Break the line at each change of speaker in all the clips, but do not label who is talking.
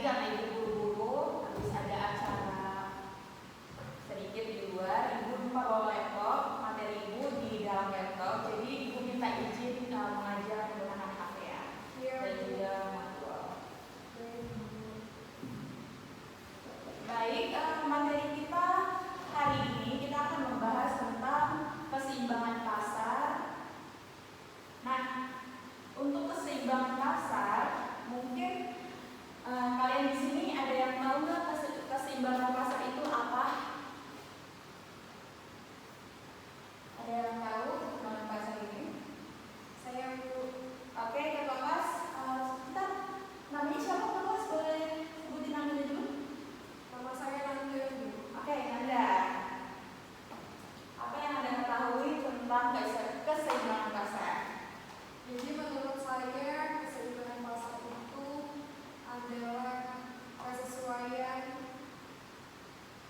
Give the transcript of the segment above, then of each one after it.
karena ibu buru-buru habis ada acara sedikit di luar, ibu lupa bawa laptop, materi ibu di dalam laptop, jadi ibu minta izin mengajar menggunakan HP ya, dan juga manual. Baik, materi kita hari ini kita akan membahas tentang keseimbangan pasar. Nah, untuk keseimbangan pasar, mungkin kalian di sini ada yang tahu nggak keseimbangan pasar itu apa? Ada yang tahu keseimbangan pasar ini? Saya Bu. Oke, Kakak kelas, kita namanya siapa Kakak kelas? Boleh sebutin namanya dulu? Nama saya Nanda. Oke, Nanda. Apa yang Anda ketahui tentang keseimbangan pasar?
Jadi menurut saya keseimbangan pasar itu adalah kesesuaian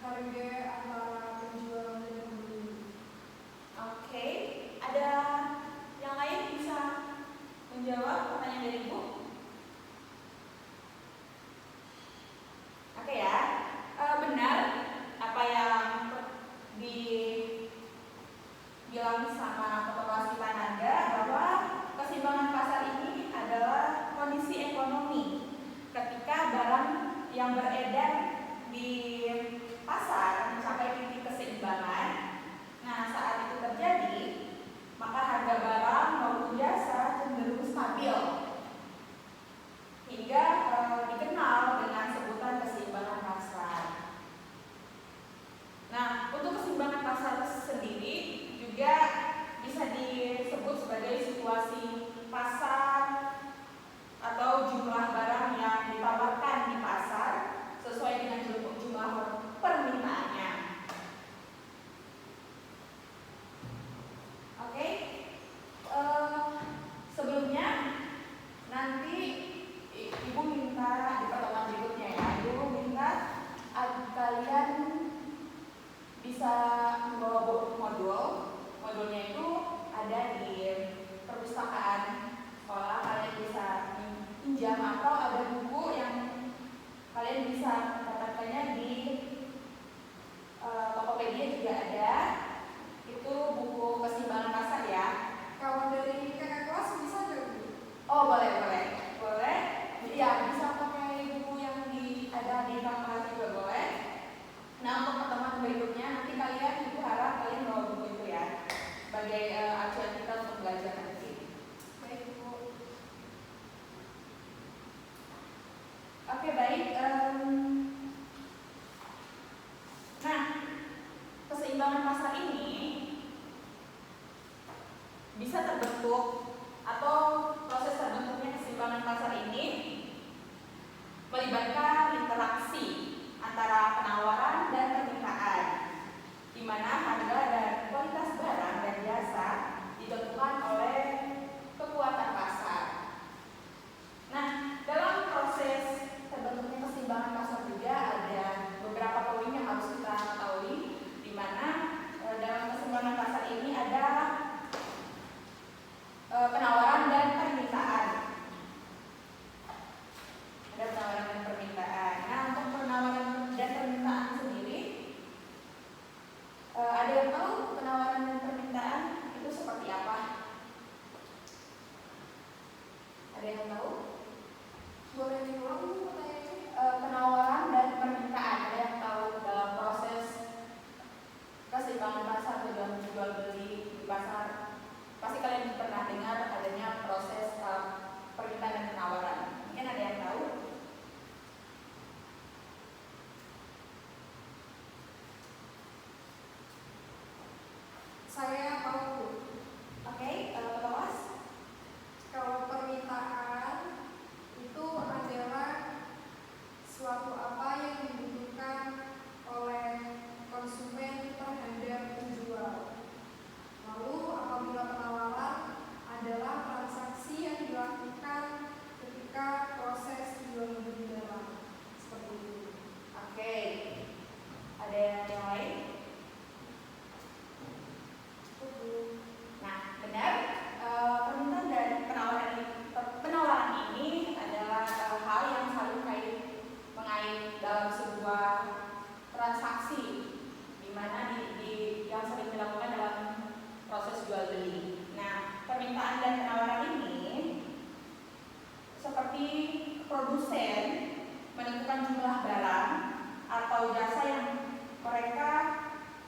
harga antara penjual dan pembeli.
Oke, ada yang lain bisa menjawab pertanyaan dari Ibu? Oke ya, benar apa yang dibilang sama ketua kelas kita Nanda bahwa keseimbangan pasar ini adalah kondisi ekonomi ketika barang yang beredar di pasar mencapai titik keseimbangan. Nah, saat itu terjadi, maka harga barang maupun jasa cenderung stabil hingga dikenal dengan sebutan keseimbangan pasar. Nah, untuk keseimbangan pasar sendiri juga bisa disebut sebagai situasi pasar atau jumlah barang yang ditawarkan di pasar sesuai dengan jumlah permintaannya. Oke, sebelumnya nanti Ibu minta di pertemuan berikutnya ya, Ibu minta kalian bisa membawa modulnya itu ada di perpustakaan sekolah, kalian bisa pinjam atau ada buku yang kalian bisa mendapatkannya di Tokopedia juga ada. Itu buku keseimbangan pasar ya.
Kalau dari kakak kelas bisa nggak Bu?
Oh boleh. Ya bisa pakai buku yang ada di kamar juga boleh. Nah, untuk pertemuan berikutnya nanti kalian, Ibu harap kalian bawa buku itu ya sebagai acuan kita untuk belajar nanti.
Baik Bu.
Oke, baik. Nah, keseimbangan pasar ini bisa terbentuk atau proses terbentuknya keseimbangan pasar ini melibatkan interaksi antara penawaran dan permintaan, di mana harga dan kualitas barang dan jasa ditentukan oleh kekuatan pasar. Nah, dalam proses terbentuknya keseimbangan pasar juga ada beberapa poin yang harus kita ketahui, di mana dalam keseimbangan pasar ini ada penawaran dan permintaan. Ada penawaran dan permintaan. Nah, untuk penawaran dan permintaan sendiri, ada yang tahu penawaran dan permintaan itu seperti apa? Ada yang tahu?
Boleh diulang Bu pertanyaannya?
Penawaran dan permintaan, ada yang tahu dalam proses keseimbangan pasar atau jual beli di pasar? Pasti kalian pernah dengar adanya proses permintaan dan penawaran. Mungkin ada yang tahu?
Saya tahu Bu.
Oke, kelas?
Kalau permintaan itu adalah suatu apa yang dibutuhkan oleh konsumen terhadap penjual. Lalu apabila penawaran adalah transaksi yang dilakukan ketika proses jual beli berjalan. Seperti itu.
Oke. Ada yang lain? Nah, benar. produsen menentukan jumlah barang atau jasa yang mereka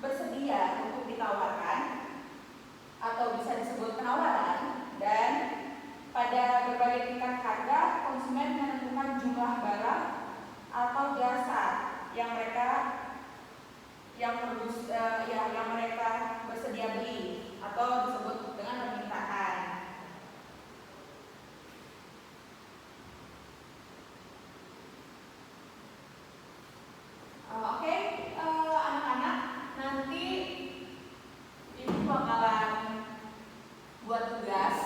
bersedia untuk ditawarkan atau bisa disebut penawaran, dan pada berbagai tingkat harga konsumen menentukan jumlah barang atau jasa yang mereka bersedia beli atau disebut dengan permintaan. Oke, anak-anak, nanti ibu bakalan buat tugas.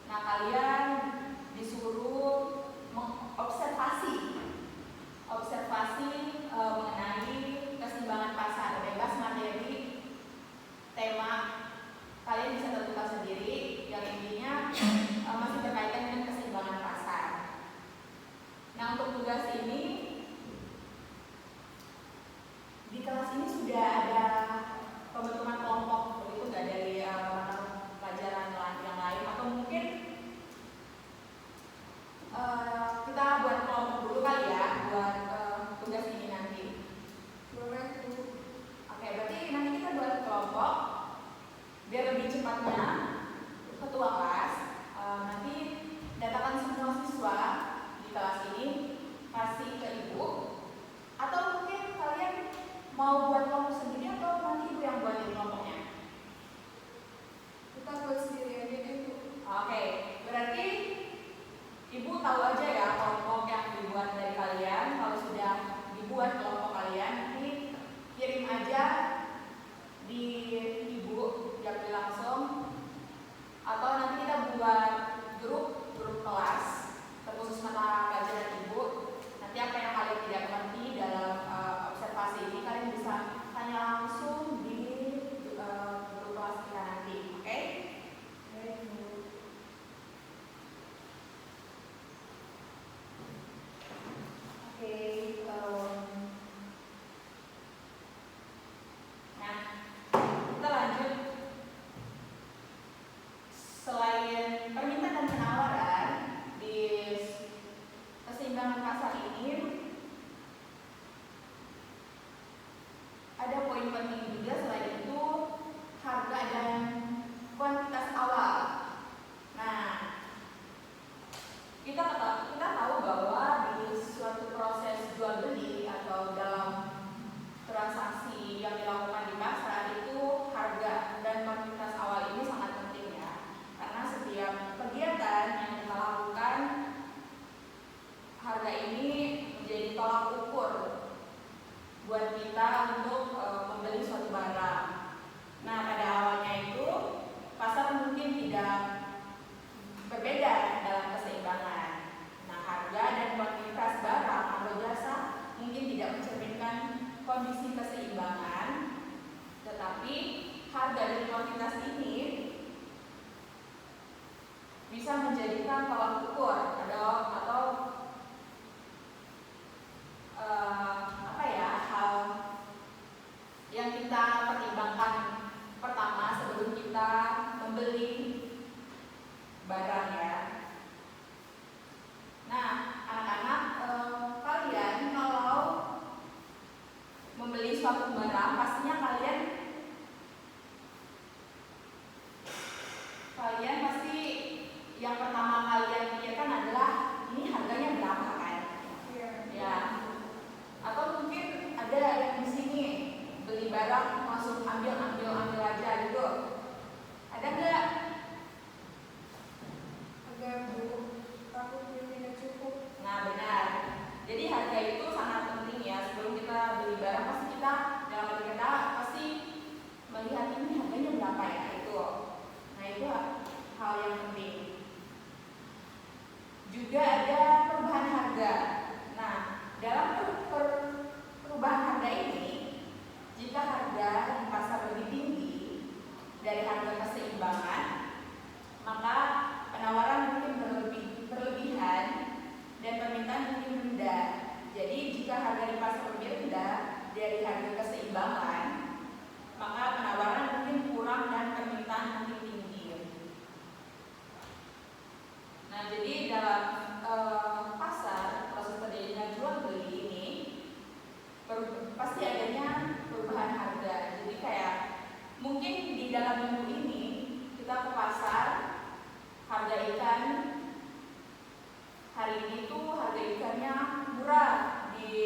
Nah, kalian disuruh mengobservasi mengenai keseimbangan pasar, bebas materi, tema kalian bisa tentukan sendiri, yang intinya masih berkaitan dengan keseimbangan pasar. Nah, untuk tugas ini di kelas ini sudah ada pembentukan kelompok, begitu nggak, dari pelajaran yang lain, atau mungkin kita buat kelompok dulu kali ya buat tugas ini nanti.
Boleh Bu.
Oke, berarti nanti kita buat kelompok biar lebih cepatnya. Ketua kelas nanti datakan semua siswa di kelas ini, kasih ke ibu, atau mungkin kalian mau buat kelompok sendiri atau nanti ibu yang buatin kelompoknya?
Kita buat sendiri aja deh Bu.
Oke, berarti ibu tahu aja ya kelompok yang dibuat dari kalian. Kalau sudah dibuat kelompok kalian, nanti kirim aja di ibu, diambil langsung, atau nanti kita buat grup kelas terkhusus mata pelajaran ibu. Nanti apa yang kalian tidak mengerti dalam observasi ini kalian bisa tanya langsung di grup kelas kita nanti. Oke?
Baik Bu.
Oke, nah kita lanjut. Selain permintaan dan penawaran di keseimbangan pasar ini, ada poin penting juga. Selain itu, harga dan kuantitas awal. Nah, kita tahu bahwa di suatu proses jual beli atau dalam transaksi yang dilakukan di pasar itu, harga dan kuantitas awal ini sangat penting ya, karena setiap kegiatan yang kita lakukan, harga ini menjadi tolak ukur buat kita untuk membeli suatu barang. Nah, pada awalnya itu pasar mungkin tidak berbeda dalam keseimbangan. Nah, harga dan kuantitas barang atau jasa mungkin tidak mencerminkan kondisi keseimbangan, tetapi harga dan kuantitas ini bisa menjadikan tolak ukur atau hal yang kita pertimbangkan pertama sebelum kita membeli barang ya. Nah, anak-anak, kalian kalau membeli suatu barang, pastinya kalian pasti yang pertama kalian pikirkan adalah ini harganya berapa kan?
Iya.
Ya. Atau mungkin ada yang di sini beli barang langsung ambil aja gitu. Ada nggak?
Ada Bu. Takut tidak cukup.
Nah, benar. Jadi harga itu sangat penting ya. Sebelum kita beli barang, pasti kita dalam hati kita pasti melihat ini harganya berapa ya itu. Nah, itu hal yang penting. Juga ada perubahan harga. Nah, dalam perubahan harga ini, jika harga di pasar lebih tinggi dari harga keseimbangan, maka penawaran mungkin berlebihan dan permintaan mungkin rendah. Jadi jika harga di pasar lebih rendah dari harga keseimbangan, maka penawaran mungkin kurang dan permintaan mungkin tinggi. Nah, jadi dalam pasar hari ini tuh harga ikannya murah di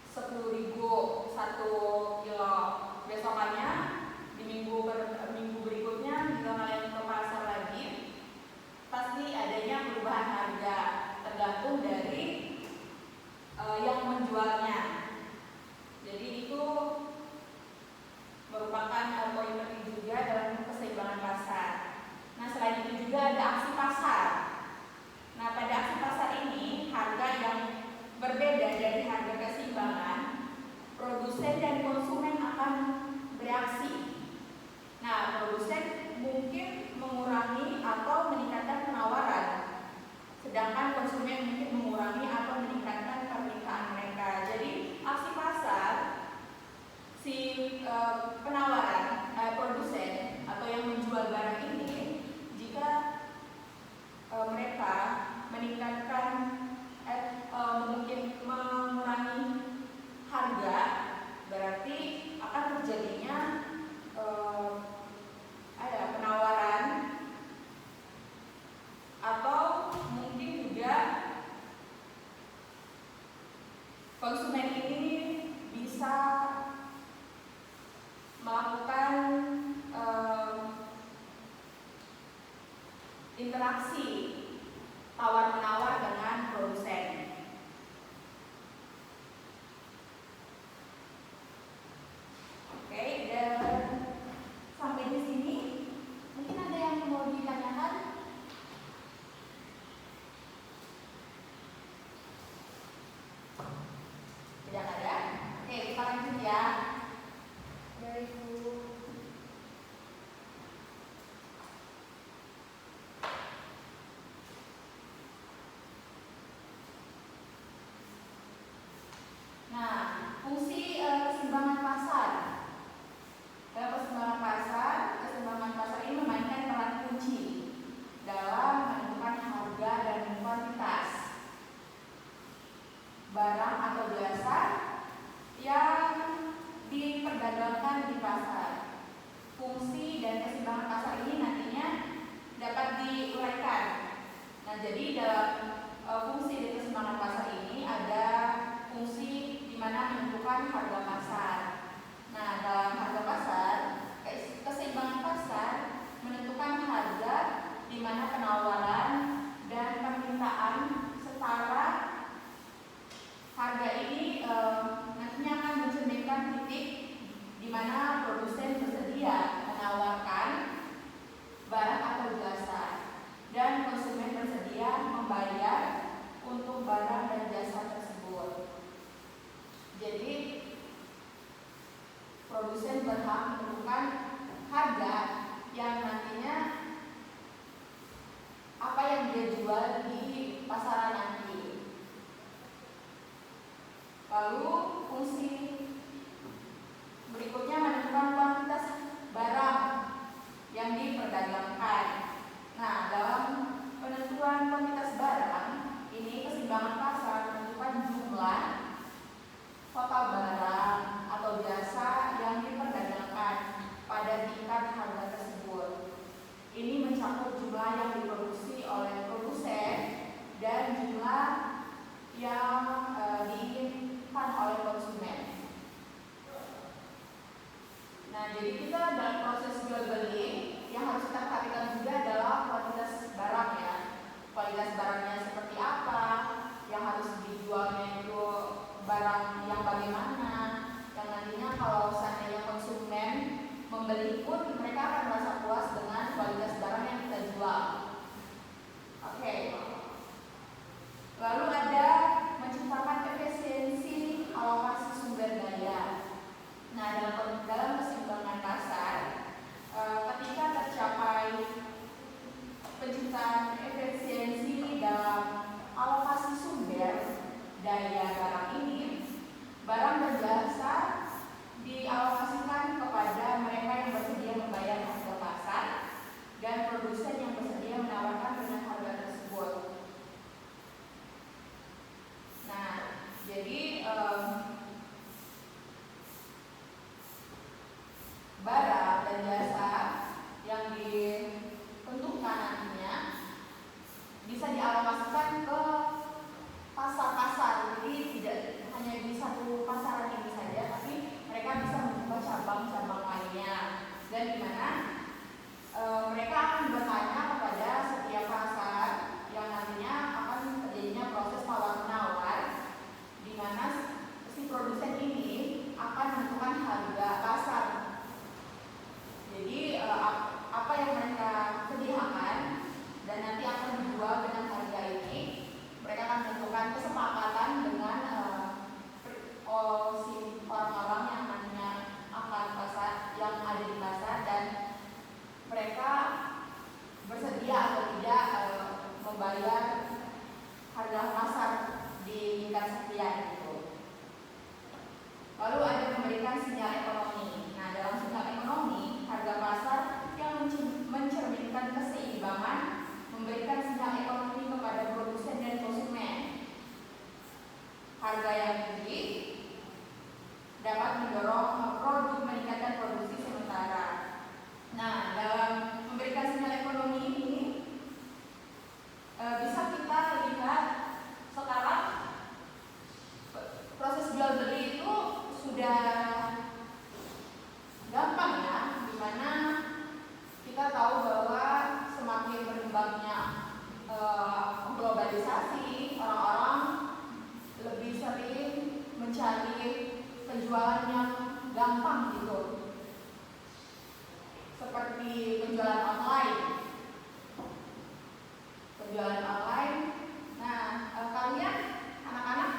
10.000 1 kilo. Besokannya di minggu berikutnya jika kalian ke pasar lagi, pasti adanya perubahan harga tergantung dari yang menjualnya. Jadi itu merupakan poin penting juga dalam keseimbangan pasar. Nah, selain itu juga ada aksi pasar. Nah, pada aksi pasar ini harga yang berbeda dari harga keseimbangan, produsen dan konsumen akan bereaksi. Nah, produsen mungkin mengurangi atau meningkatkan penawaran, sedangkan konsumen mungkin mengurangi atau meningkatkan permintaan mereka. Jadi aksi pasar, si penawaran produsen atau yang menjual barang ini, jika mereka meningkatkan mungkin mengurangi harga, berarti akan terjadinya penawaran, atau mungkin juga konsumen ini bisa melakukan interaksi tawar-menawar dengan produsen. Oke, dan sampai di sini mungkin ada yang mau ditanyakan? Tidak ada? Oke, kita lanjut ya.
Baik, Bu.
Nah, fungsi keseimbangan pasar. Dalam keseimbangan pasar ini memainkan peran kunci dalam menentukan harga dan kuantitas barang atau jasa yang diperdagangkan di pasar. Fungsi dan keseimbangan pasar ini nantinya dapat diuraikan. Nah, jadi dalam fungsi dan keseimbangan pasar ini ada fungsi di mana menentukan harga pasar. Nah, dalam harga pasar, keseimbangan pasar menentukan harga di mana penawaran dan permintaan setara. Harga ini nantinya akan mencerminkan titik di mana produsen bersedia menawarkan barang atau jasa dan konsumen bersedia membayar untuk barang dan jasa tersebut. Jadi produsen berhak menentukan harga yang nantinya apa yang dia jual di pasaran nanti. Lalu fungsi berikutnya menentukan kuantitas barang yang diperdagangkan. Nah, dalam penentuan kuantitas barang ini keseimbangan pasar menentukan jumlah total barang atau jasa yang diperdagangkan pada tingkat harga tersebut. Ini mencakup jumlah yang diproduksi oleh produsen dan jumlah yang diinginkan oleh konsumen. Nah, jadi kita dalam proses jual beli yang harus kita perhatikan juga adalah kualitas barang ya. Kualitas barangnya seperti apa, yang harus dijualnya itu barang yang bagaimana, yang nantinya kalau seandainya konsumen membeli pun mereka akan merasa puas dengan kualitas barang yang kita jual. Oke. Lalu ada menciptakan efisiensi alokasi sumber daya. Nah, dalam keseimbangan pasar, ketika tercapai penciptaan efisiensi dalam alokasi sumber daya barang ini, barang dan jasa dialokasikan kepada mereka yang bersedia membayar harga pasar dan produsen yang bersedia menawarkan dengan harga tersebut. Nah, jadi barang dan jasa yang ditentukan nantinya bisa dialokasikan dialokasikan ke pasar-pasar. Jadi tidak hanya di satu pasaran ini saja, tapi mereka bisa membuka cabang-cabang lainnya. Dan di mana mereka akan bertanya kepada setiap pasar yang nantinya akan terjadinya proses tawar-menawar, di mana si produsen ini akan menentukan harga pasar. Jadi apa yang mereka sediakan dan nanti akan dijual dengan harga ini, mereka akan menentukan kesepakatan dengan si orang-orang yang nantinya akan pasar, yang ada di pasar, dan mereka bersedia atau tidak membayar harga pasar di tingkat sekian gitu. Lalu ada memberikan sinyal ekonomi. Nah, dalam sinyal ekonomi, harga pasar yang mencerminkan keseimbangan memberikan sinyal ekonomi kepada produsen dan konsumen. Harga yang tinggi dapat mendorong produk meningkatkan produksi sementara. Nah, dalam memberikan sinyal ekonomi ini bisa kita lihat sekarang proses jual beli itu sudah gampang ya, dimana kita tahu bahwa semakin berkembangnya globalisasi, orang-orang lebih sering mencari penjualan yang gampang gitu, seperti penjualan online. Nah, kalian anak-anak,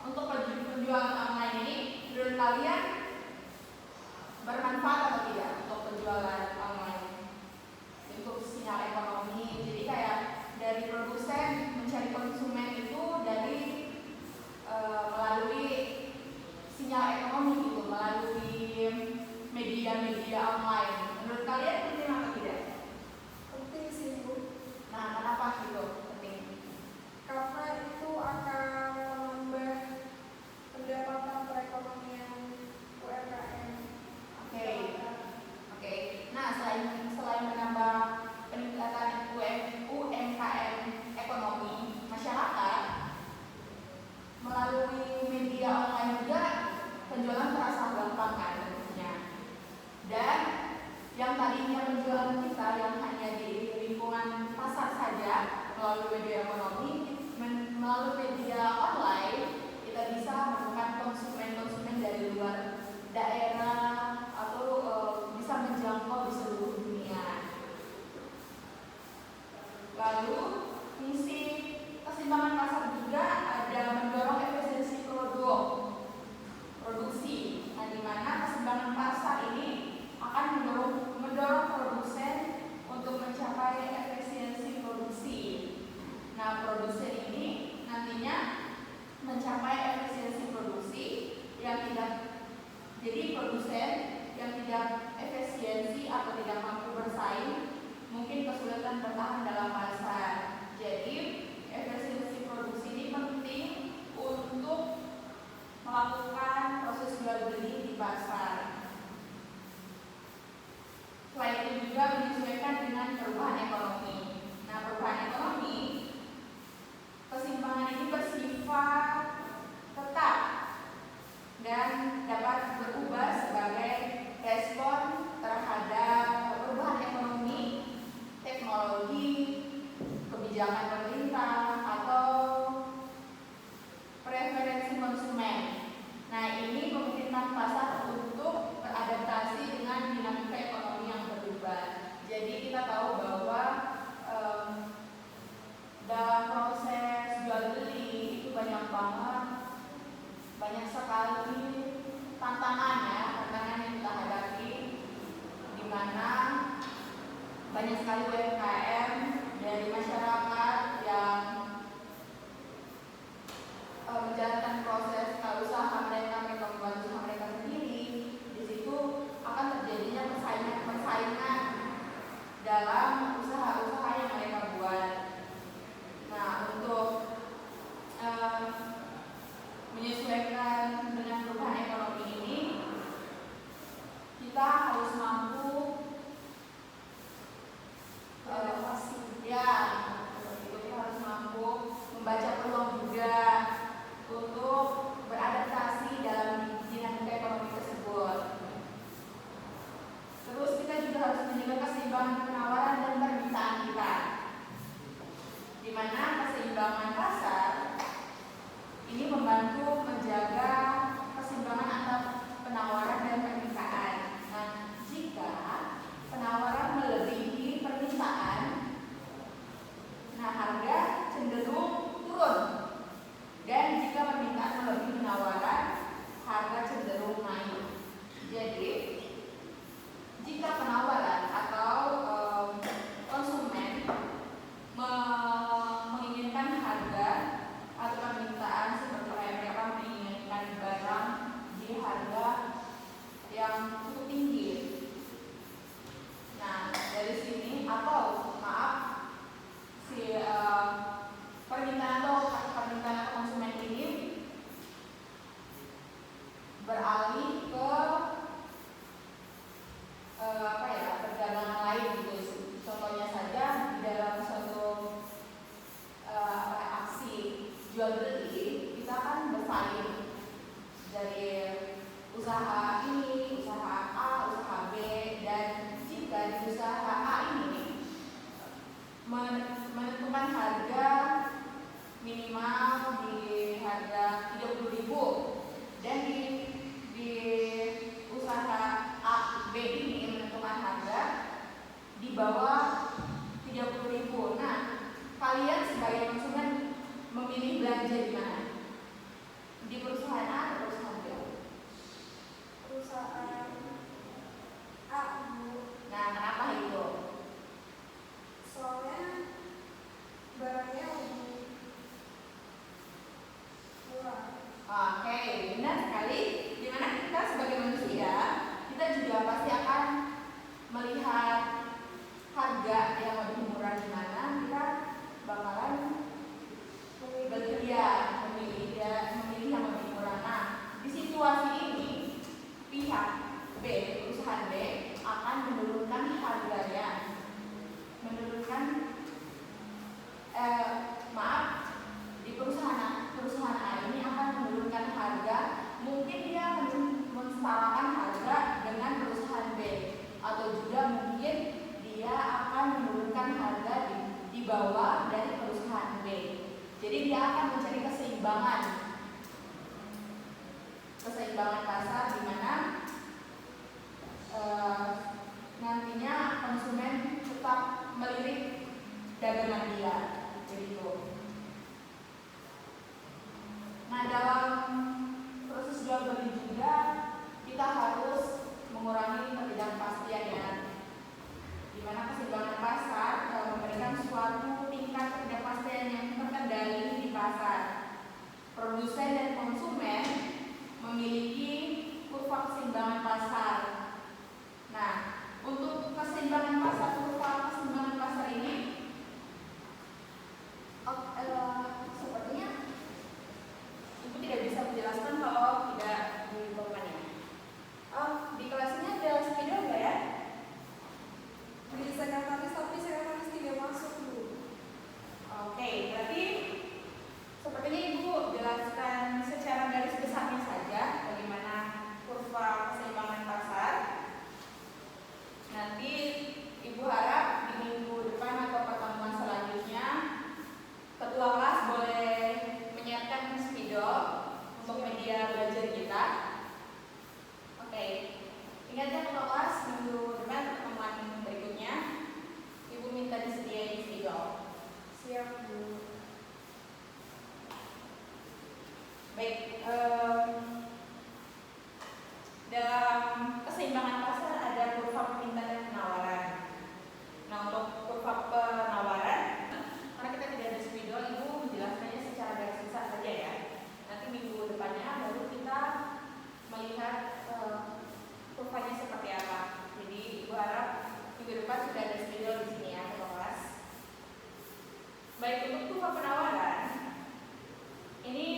untuk penjualan online ini menurut kalian bermanfaat atau tidak untuk penjualan online, untuk sinyal ekonomi? Jadi kayak dari produsen mencari konsumen itu dari melalui sinyal ekonomi gitu, melalui media-media online. Menurut kalian penting atau tidak?
Penting sih, Bu.
Nah, kenapa gitu penting?
Karena itu akan menambah pendapatan perekonomian UMKM.
Oke. Nah, selain menambah peningkatan UMKM ekonomi masyarakat, melalui media online juga penjualan terasa gampang kan tentunya. Dan yang tadinya penjualan kita yang hanya di lingkungan pasar saja melalui media ekonomi, melalui media online kita bisa menemukan konsumen-konsumen dari luar daerah atau bisa menjangkau di seluruh dunia. Lalu misi keseimbangan pasar juga ada mendorong efisiensi produksi. Nah, di mana keseimbangan pasar ini akan mendorong produsen untuk mencapai efisiensi produksi. Nah, produsen ini nantinya mencapai efisiensi produksi yang tidak, jadi produsen yang tidak efisiensi atau tidak mampu bersaing mungkin kesulitan bertahan dalam pasar. Jadi efisiensi produksi ini penting untuk melakukan proses jual beli di pasar. Selain itu juga menyesuaikan dengan perubahan ekonomi. Nah, perubahan ekonomi, keseimbangan ini bersifat tetap dan dapat berubah sebagai respon terhadap perubahan ekonomi, teknologi, kebijakan pemerintah, atau preferensi konsumen. Nah, ini memungkinkan pasar untuk beradaptasi dengan dinamika ekonomi yang berubah. Jadi kita tahu bahwa dalam proses jual beli itu banyak sekali tantangan yang kita hadapi, di mana banyak sekali UMKM dari masyarakat yang menjalankan proses usaha mereka membuat usaha mereka sendiri. Di situ akan terjadinya persaingan dalam usaha-usaha yang mereka buat. Nah, untuk menyesuaikan dengan perubahan ekonomi ini, kita harus mampu
beradaptasi.
kita harus mampu keseimbangan pasar ini membantu menjaga keseimbangan antara penawaran dan permintaan. Nah, jika penawaran melebihi permintaan, nah harga cenderung turun. Dan jika permintaan melebihi penawaran, harga cenderung naik. Jadi, jika penawaran atau konsumen menginginkan harga atau permintaan seperti mereka menginginkan barang di harga yang cukup tinggi. Nah, dari sini permintaan konsumen ini beralih ke perdagangan lain gitu. Contohnya saja di dalam suatu aksi jual beli, kita kan bersaing dari usaha ini, usaha A, usaha B, dan jika di usaha A ini menentukan harga minimal di harga 30.000 dan di usaha A, B ini menentukan harga di bawah 30.000. Nah, kalian sebagai konsumen memilih belanja di mana? Di perusahaan A atau perusahaan B?
Perusahaan A, Bu.
Nah, kenapa itu?
Soalnya barangnya lebih murah.
Oke, benar sekali. Dimana kita sebagai manusia, kita juga pasti akan melihat harga yang lebih murah di mana, kita bakalan memilih yang lebih murah. Nah, di situasi ini pihak B, perusahaan B akan menurunkan harganya, di perusahaan A ini akan menurunkan harga. Mungkin dia mensetarakan harga dengan perusahaan B, atau juga mungkin dia akan menurunkan harga di bawah dari perusahaan B. Jadi dia akan mencari keseimbangan pasar di mana nantinya konsumen tetap melirik dagangan dia, begitu. Nah, dalam proses jual beli juga kita harus mengurangi ketidakpastian ya, di mana keseimbangan pasar memberikan suatu tingkat ketidakpastian yang terkendali di pasar. Produsen dan konsumen memiliki kurva keseimbangan pasar. Nah, untuk keseimbangan pasar, kurva keseimbangan pasar ini sepertinya Ibu tidak bisa menjelaskan kalau tidak diinfokannya. Di kelasnya ada spidol enggak ya?
Di sekretaris, tapi sekretaris tidak masuk, Bu.
Oke, berarti sepertinya Ibu jelaskan secara garis besarnya saja bagaimana kurva keseimbangan pasar. Nanti Ibu harap di minggu depan atau pertemuan selanjutnya ketua kelas boleh menyiapkan spidol untuk media belajar kita. Oke, ingatkan ketua kelas minggu depan pertemuan berikutnya Ibu minta disediain spidol.
Siap, Bu.
Baik, dalam keseimbangan pasar ada kurva permintaan dan penawaran. Nah, untuk kurva penawaran, karena kita tidak ada spidol, Ibu menjelaskannya secara garis besar saja ya. Nanti minggu depannya baru kita melihat kurvanya seperti apa. Jadi Ibu harap minggu depan sudah ada spidol di sini ya, kelas. Baik, untuk kurva penawaran ini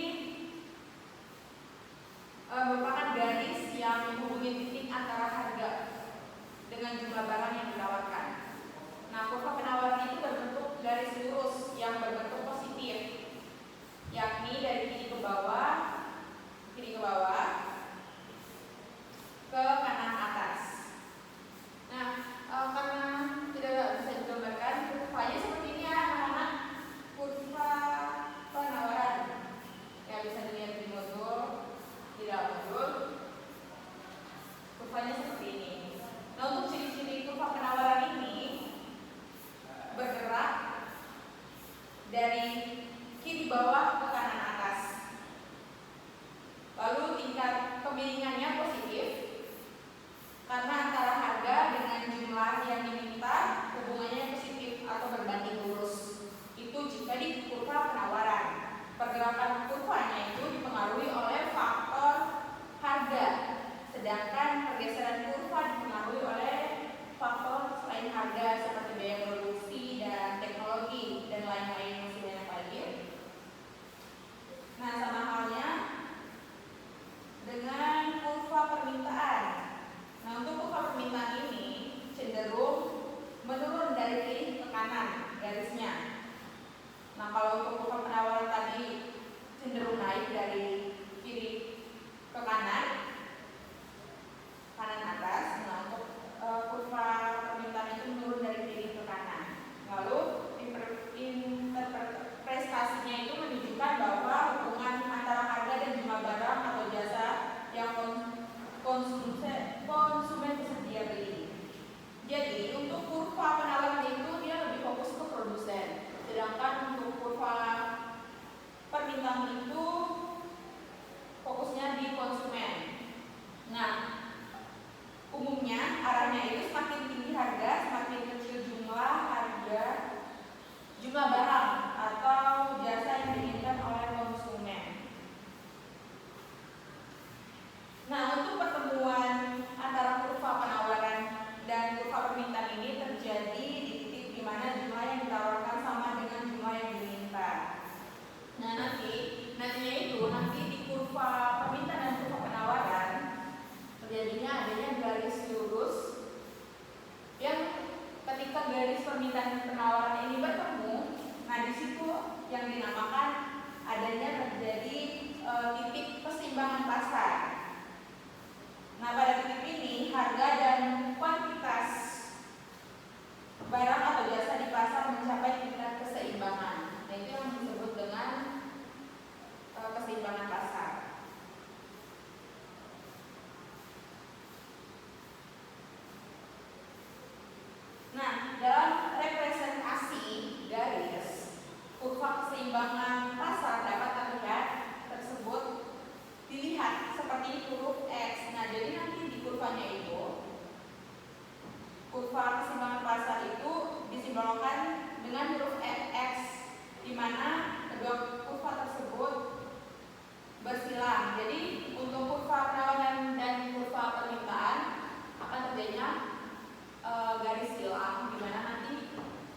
adanya terjadi titik keseimbangan pasar. Nah, pada titik ini harga dan kuantitas barang atau jasa di pasar mencapai tingkat keseimbangan. Nah, itu yang disebut dengan keseimbangan pasar. Nah, dalam representasi garis kurva keseimbangan pasar dapat terlihat tersebut dilihat seperti huruf X. Nah, jadi nanti di kurvanya itu kurva keseimbangan pasar itu disimbolkan dengan huruf X, di mana kedua kurva tersebut bersilang. Jadi untuk kurva penawaran dan kurva permintaan akan terjadinya garis silang, di mana nanti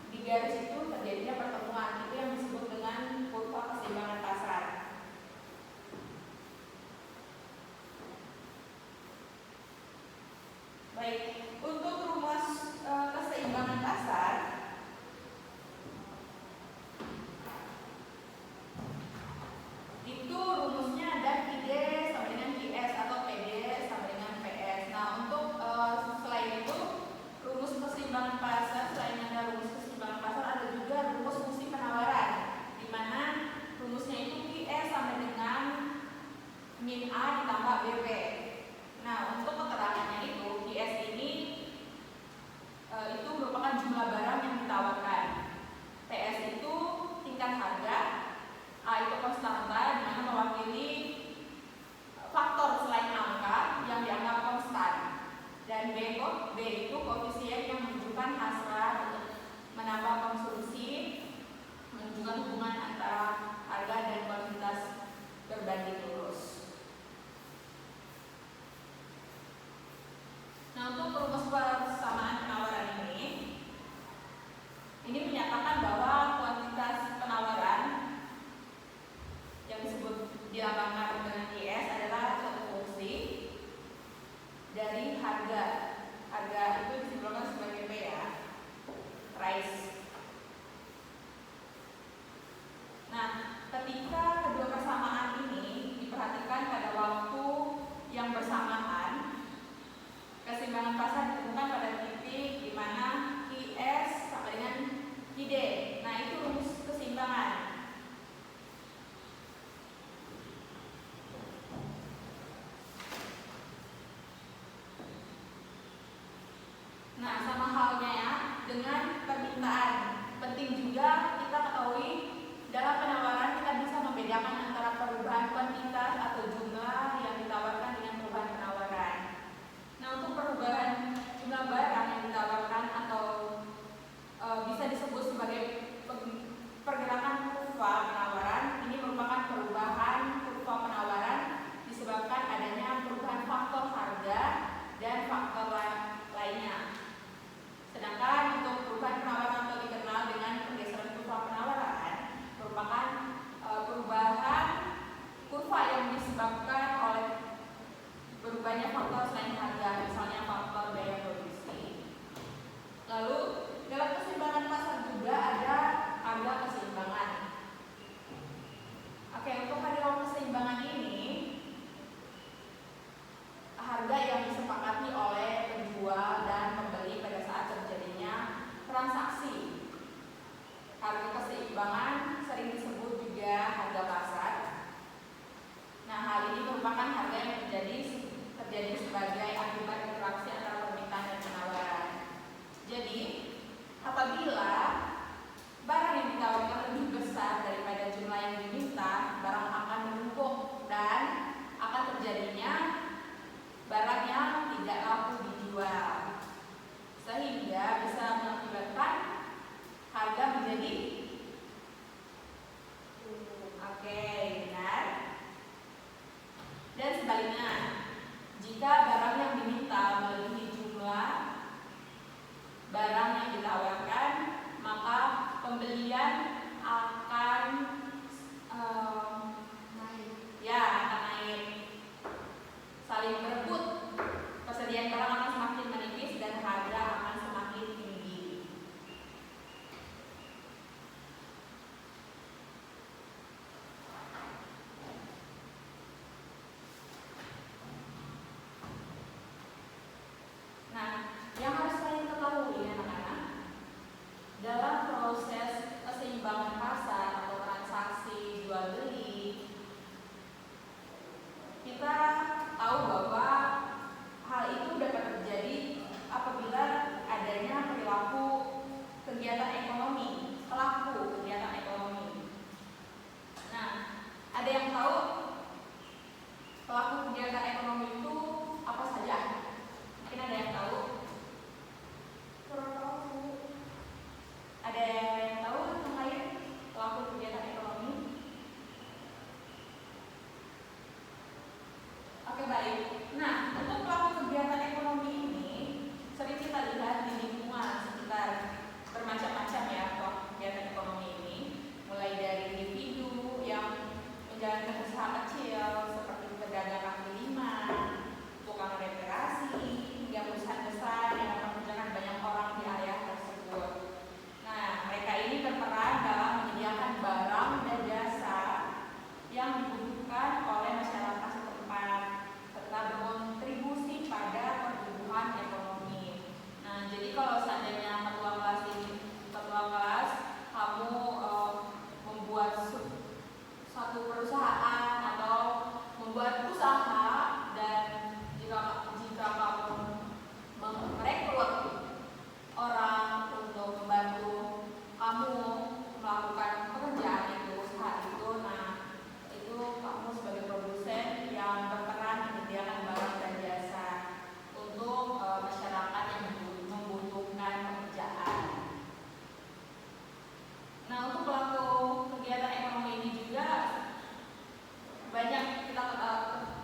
di garis itu terjadinya pertemuan. Itu yang disebut dengan kurva keseimbangan pasar. Baik, untuk rumus keseimbangan pasar itu rumusnya ada QD sama dengan QS atau PD sama dengan PS. Nah, untuk selain itu rumus keseimbangan pasar, selain ada rumus keseimbangan pasar, ada juga rumus fungsi penawaran, di mana rumusnya itu QS sama dengan min A ditambah BB. Nah, untuk keterangannya itu QS ini itu merupakan jumlah barang yang ditawarkan. PS itu tingkat harga, A itu konstanta, di mana mewakili faktor selain angka yang dianggap konstan, dan B itu koefisien yang menunjukkan hasrat untuk menambah konsumsi, menunjukkan hubungan antara harga dan kuantitas berbanding lurus. Nah, untuk rumus persamaan penawaran ini menyatakan bahwa kuantitas penawaran yang disebut dilambangkan dengan IS adalah suatu fungsi dari harga. Harga itu disimbolkan sebagai P ya, price. Nah, ketika kedua persamaan ini diperhatikan pada waktu yang bersamaan, keseimbangan pasar ditemukan pada titik di mana QS sama dengan QD. Nah, itu rumus keseimbangan. Nah, sama halnya ya dengan permintaan. Penting juga kita ketahui dalam penawaran kita bisa membedakan antara perubahan kuantitas atau jumlah yang ditawarkan dengan perubahan penawaran. Nah, untuk perubahan jumlah barang yang ditawarkan atau bisa disebut sebagai pergerakan kurva penawaran, ini merupakan perubahan kurva penawaran disebabkan adanya perubahan faktor harga dan faktor lainnya. Sedangkan untuk perubahan penawaran atau dikenal dengan pergeseran kurva penawaran merupakan perubahan kurva yang disebabkan oleh berubahnya faktor selain harga, misalnya faktor daya produksi. Lalu dalam keseimbangan pasar juga ada harga keseimbangan. Oke, untuk harga keseimbangan ini harga yang disepakati oleh penjual dan pembeli pada saat terjadinya transaksi. Harga keseimbangan sering disebut juga harga pasar. Nah, hal ini merupakan harga yang terjadi sebagai akibat interaksi antara permintaan dan penawaran. Jadi, apabila barang yang ditawarkan lebih besar daripada jumlah yang diminta, barang beli. Kita tahu bahwa hal itu dapat terjadi apabila adanya perilaku kegiatan ekonomi, pelaku kegiatan ekonomi. Nah, ada yang tahu pelaku kegiatan ekonomi itu apa saja? Mungkin ada yang tahu?
Kurang tahu, Bu.
Ada yang tahu yang lain pelaku kegiatan ekonomi? Oke, baik. Nah, untuk pelaku kegiatan ekonomi ini sering kita lihat di lingkungan sekitar, bermacam-macam ya pelaku kegiatan ekonomi ini, mulai dari individu yang menjalankan usaha kecil seperti pedagang kaki lima, tukang reparasi, hingga perusahaan besar yang mempekerjakan banyak orang di area tersebut. Nah, mereka ini berperan dalam menyediakan barang dan jasa yang dibutuhkan oleh masyarakat setempat serta berkontribusi pada pertumbuhan ekonomi. Nah, jadi kalau seandainya ketua kelas kamu membuat suatu perusahaan atau membuat usaha, dan jika kamu merekrut orang untuk membantu kamu melakukan pekerjaan itu, usaha itu, nah itu kamu sebagai produsen yang berperan menyediakan barang dan jasa untuk masyarakat yang membutuhkan pekerjaan. Nah, untuk pelaku kegiatan ekonomi ini juga banyak kita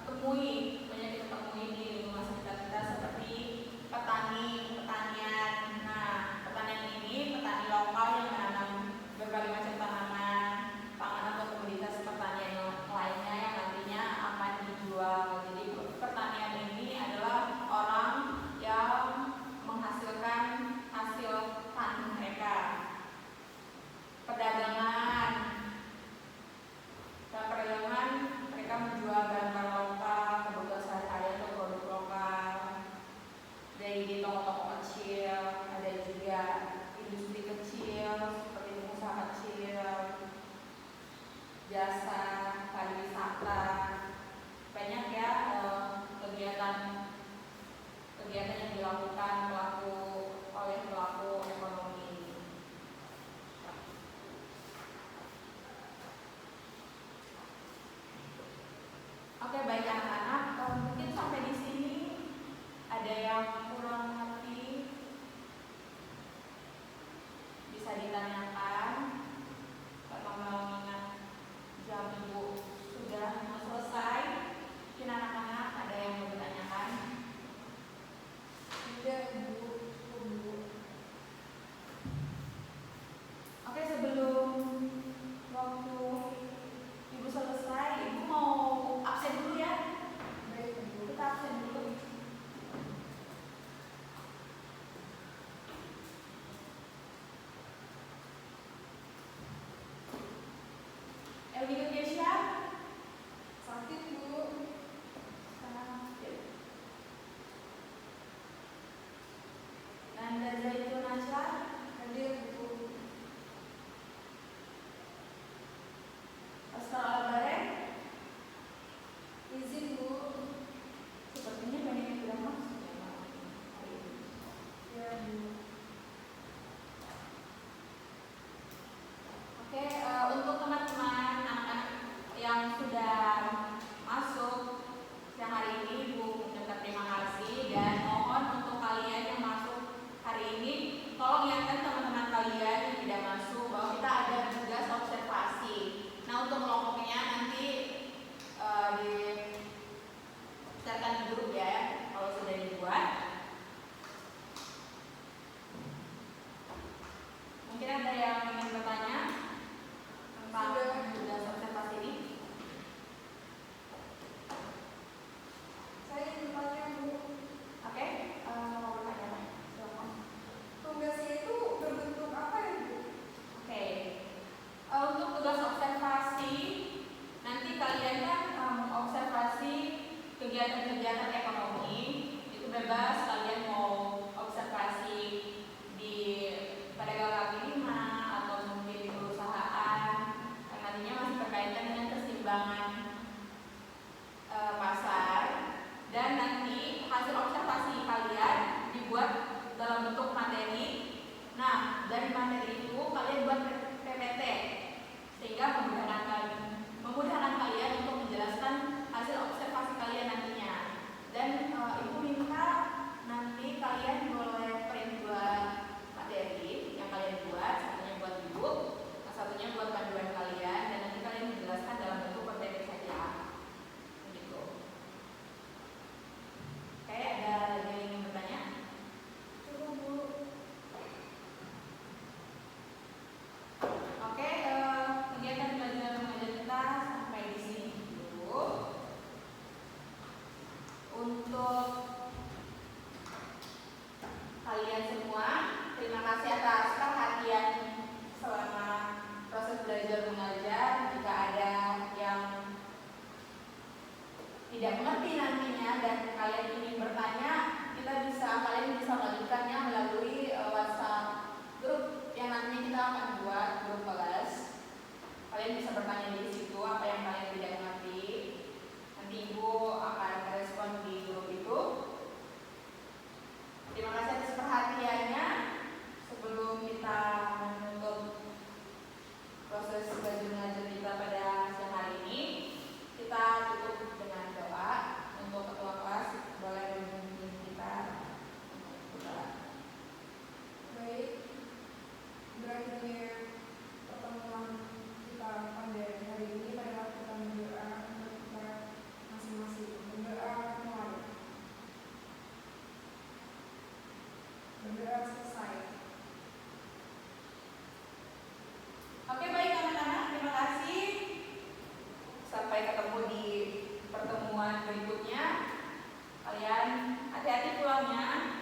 temui di lingkungan sekitar kita, seperti petanian. Nah, petanian ini petani lokal yang menanam berbagai macam tanaman, pangan atau komoditas pertanian lainnya yang nantinya akan dijual. Jadi pertanian ini adalah orang yang menghasilkan hasil panen mereka. Perdagangan mereka menjual barang-barang lokal, kebutuhan sehari-hari atau produk lokal dari di toko-toko kecil. Ada juga industri kecil seperti pengusaha kecil, jasa, pariwisata. Banyak ya kegiatan yang dilakukan oleh pelaku ekonomi ini. Oke, baik anak-anak, mungkin sampai di sini ada yang kurang ngerti, bisa ditanyakan. Kalau mau ingat jam ibu sudah mau selesai, mungkin anak-anak ada yang mau ditanyakan.
Tidak, Bu.
Oke, sebelum waktu ibu selesai, ibu mau absen dulu ya.
Baik, Bu.
Kita absen dulu. Elvira Kesha
Sakit, Bu.
Nanda Zaitun Nasha
Hadir, Bu.
Oscar Albare.
Izin, Bu.
Sepertinya banyak yang sudah masuk ya, Pak.
Ya, Bu.
Oke, untuk teman-teman anak-anak yang sudah masuk siang hari ini, Ibu mengucapkan terima kasih, dan mohon untuk kalian yang masuk hari ini, tolong ingatkan teman-teman kalian yang tidak masuk bahwa kita ada tugas observasi. Nah, untuk kelompoknya nanti disertakan di grup ya, kalau sudah dibuat. Mungkin ada yang ingin bertanya tentang tugas observasi ini?
Saya ingin bertanya, Bu.
Oke, mau bertanya? Silakan.
Tugasnya itu berbentuk apa ya, Bu?
Oke, untuk tugas observasi pertimbangan pasar, dan nanti hasil observasi kalian dibuat dalam bentuk materi. Nah, dari materi itu kalian buat PPT sehingga memudahkan kalian untuk menjelaskan hasil observasi kalian nantinya. Dan ibu minta nanti kalian boleh print 2 materi yang kalian buat, satunya buat ibu, satunya buat panduan kalian, dan nanti kalian menjelaskan dalam bentuk PPT saja. Begitu. Oke, ada lagi yang ingin bertanya?
Cukup Bu.
Oke, kegiatan belajar mengajar kita sampai di sini dulu. Untuk kalian semua, terima kasih atas perhatian selama proses belajar mengajar. Jika ada yang tidak mengerti nantinya dan kalian ingin bertanya, kalian bisa melanjutkannya melalui WhatsApp grup yang nantinya kita akan buat grup kelas. Kalian bisa bertanya di situ apa yang kalian tidak mengerti. Nanti ibu akan respon di grup itu. Terima kasih atas perhatiannya. Sebelum kita menutup proses belajar mengajar kita pada siang hari ini, kita tutup dengan doa. Untuk ketua kelas boleh memimpin kita untuk berdoa.
Baik, berakhirnya pertemuan kita pada hari ini adalah kita berdoa untuk kita masing-masing. Berdoa mulai. Berdoa selesai.
Oke, baik anak-anak, terima kasih. Sampai ketemu di pertemuan berikutnya. Kalian hati-hati pulangnya.